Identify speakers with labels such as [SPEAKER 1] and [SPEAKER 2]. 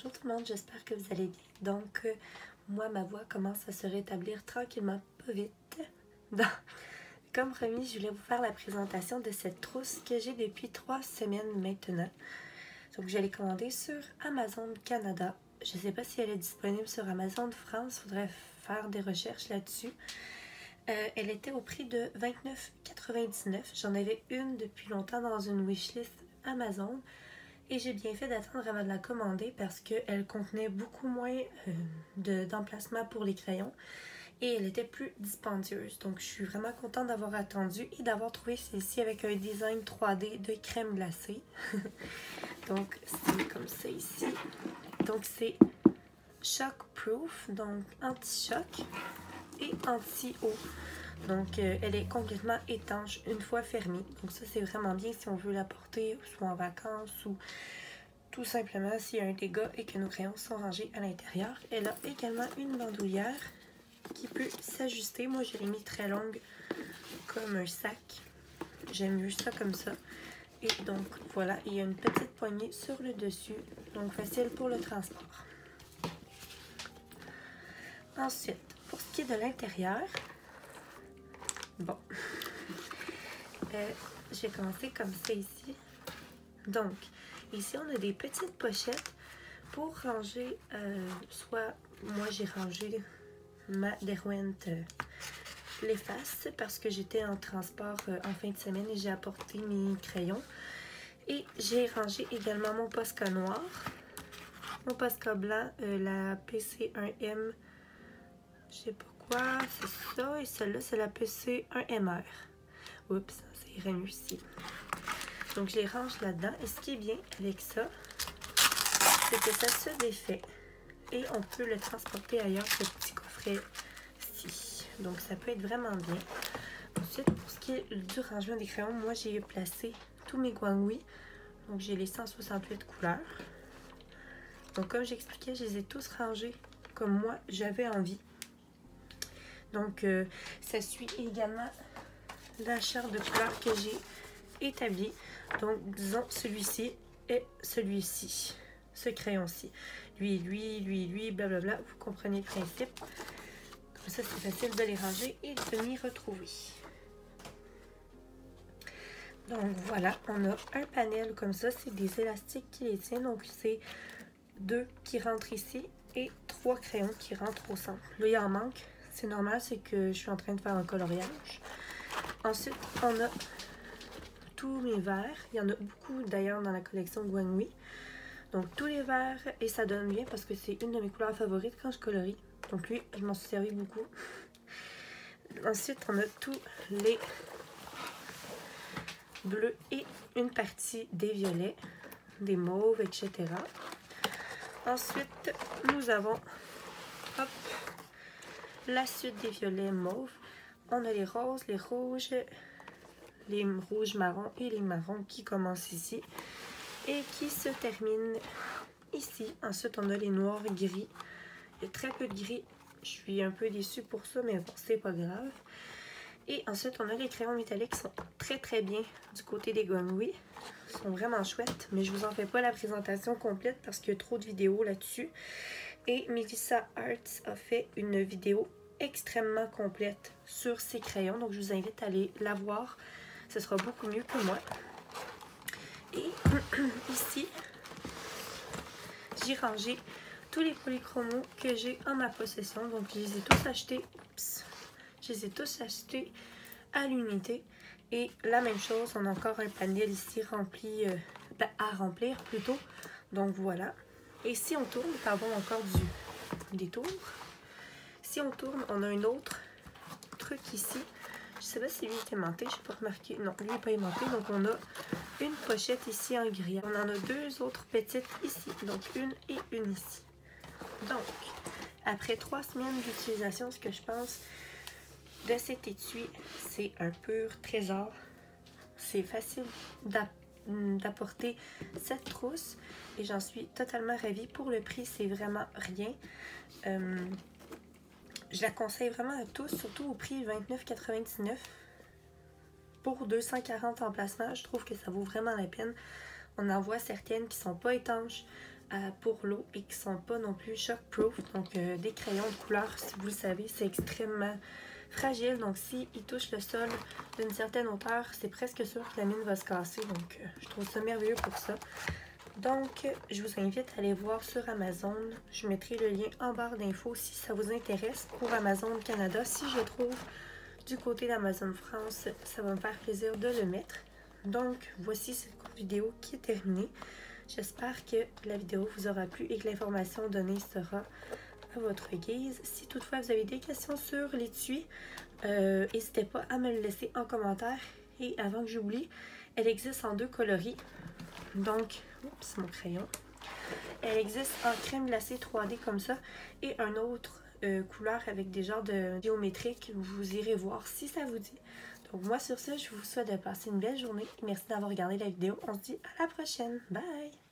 [SPEAKER 1] Bonjour tout le monde, j'espère que vous allez bien. Donc, moi, ma voix commence à se rétablir tranquillement, pas vite. Donc, comme promis, je voulais vous faire la présentation de cette trousse que j'ai depuis 3 semaines maintenant. Donc, je l'ai commandée sur Amazon Canada. Je ne sais pas si elle est disponible sur Amazon France, il faudrait faire des recherches là-dessus. Elle était au prix de 29,99 $. J'en avais une depuis longtemps dans une wishlist Amazon. Et j'ai bien fait d'attendre avant de la commander parce qu'elle contenait beaucoup moins d'emplacement pour les crayons et elle était plus dispendieuse. Donc je suis vraiment contente d'avoir attendu et d'avoir trouvé celle-ci avec un design 3D de crème glacée. Donc c'est comme ça ici. Donc c'est shock proof, donc anti-choc et anti-eau. Donc, elle est complètement étanche une fois fermée. Donc ça, c'est vraiment bien si on veut la porter soit en vacances ou tout simplement s'il y a un dégât et que nos crayons sont rangés à l'intérieur. Elle a également une bandoulière qui peut s'ajuster. Moi, je l'ai mis très longue comme un sac. J'aime mieux ça comme ça. Et donc, voilà, il y a une petite poignée sur le dessus. Donc, facile pour le transport. Ensuite, pour ce qui est de l'intérieur, bon, je vais commencer comme ça ici. Donc, ici, on a des petites pochettes pour ranger, soit moi j'ai rangé ma Derwent l'efface parce que j'étais en transport en fin de semaine et j'ai apporté mes crayons. Et j'ai rangé également mon Posca noir, mon Posca blanc, la PC1M, je sais pas quoi, c'est ça, et celle-là c'est la PC1MR. Oups, ça irait mieux ici. Donc je les range là-dedans. Et ce qui est bien avec ça, c'est que ça se défait. Et on peut le transporter ailleurs, ce petit coffret-ci. Donc ça peut être vraiment bien. Ensuite, pour ce qui est du rangement des crayons, moi j'ai placé tous mes Guanghui. Donc j'ai les 168 couleurs. Donc comme j'expliquais, je les ai tous rangés comme moi j'avais envie. Donc ça suit également la charte de couleurs que j'ai établie. Donc disons celui-ci et celui-ci, ce crayon-ci. Lui, blablabla, vous comprenez le principe. Comme ça, c'est facile de les ranger et de m'y retrouver. Donc voilà, on a un panel comme ça, c'est des élastiques qui les tiennent. Donc c'est 2 qui rentrent ici et 3 crayons qui rentrent au centre. Là, il en manque, c'est normal, c'est que je suis en train de faire un coloriage. Ensuite, on a tous mes verres. Il y en a beaucoup d'ailleurs dans la collection Guanghui. Donc tous les verres, et ça donne bien parce que c'est une de mes couleurs favorites quand je colorie. Donc lui, je m'en suis servi beaucoup. Ensuite, on a tous les bleus et une partie des violets, des mauves, etc. Ensuite, nous avons hop, la suite des violets mauves. On a les roses, les rouges marrons et les marrons qui commencent ici et qui se terminent ici. Ensuite, on a les noirs gris. Il y a très peu de gris. Je suis un peu déçue pour ça, mais bon, c'est pas grave. Et ensuite, on a les crayons métalliques qui sont très bien du côté des Guanghui. Ils sont vraiment chouettes, mais je vous en fais pas la présentation complète parce qu'il y a trop de vidéos là-dessus. Et Melissa Arts a fait une vidéo extrêmement complète sur ces crayons. Donc, je vous invite à aller la voir. Ce sera beaucoup mieux que moi. Et ici, j'ai rangé tous les polychromos que j'ai en ma possession. Donc, je les ai tous achetés. Oups, je les ai tous achetés à l'unité. Et la même chose, on a encore un panel ici rempli, à remplir plutôt. Donc, voilà. Et si on tourne, pardon, encore du détour. Si on tourne, on a un autre truc ici. Je sais pas si lui est aimanté, je n'ai pas remarqué. Non, lui n'est pas aimanté. Donc, on a une pochette ici en gris. On en a 2 autres petites ici. Donc, une et une ici. Donc, après 3 semaines d'utilisation, ce que je pense de cet étui, c'est un pur trésor. C'est facile d'apporter cette trousse et j'en suis totalement ravie. Pour le prix, c'est vraiment rien. Je la conseille vraiment à tous, surtout au prix 29,99 $. Pour 240 emplacements, je trouve que ça vaut vraiment la peine. On en voit certaines qui sont pas étanches, pour l'eau et qui sont pas non plus shockproof. Donc des crayons de couleur, si vous le savez, c'est extrêmement fragile. Donc s'ils touchent le sol d'une certaine hauteur, c'est presque sûr que la mine va se casser. Donc je trouve ça merveilleux pour ça. Donc je vous invite à aller voir sur Amazon. Je mettrai le lien en barre d'infos si ça vous intéresse. Pour Amazon Canada, si je trouve du côté d'Amazon France, ça va me faire plaisir de le mettre. Donc voici cette vidéo qui est terminée. J'espère que la vidéo vous aura plu et que l'information donnée sera à votre guise. Si toutefois vous avez des questions sur l'étui, n'hésitez pas à me le laisser en commentaire. Et avant que j'oublie, elle existe en 2 coloris. Donc, oups, mon crayon. Elle existe en crème glacée 3D comme ça et un autre couleur avec des genres de géométriques. Vous irez voir si ça vous dit. Donc moi sur ce, je vous souhaite de passer une belle journée. Merci d'avoir regardé la vidéo. On se dit à la prochaine. Bye!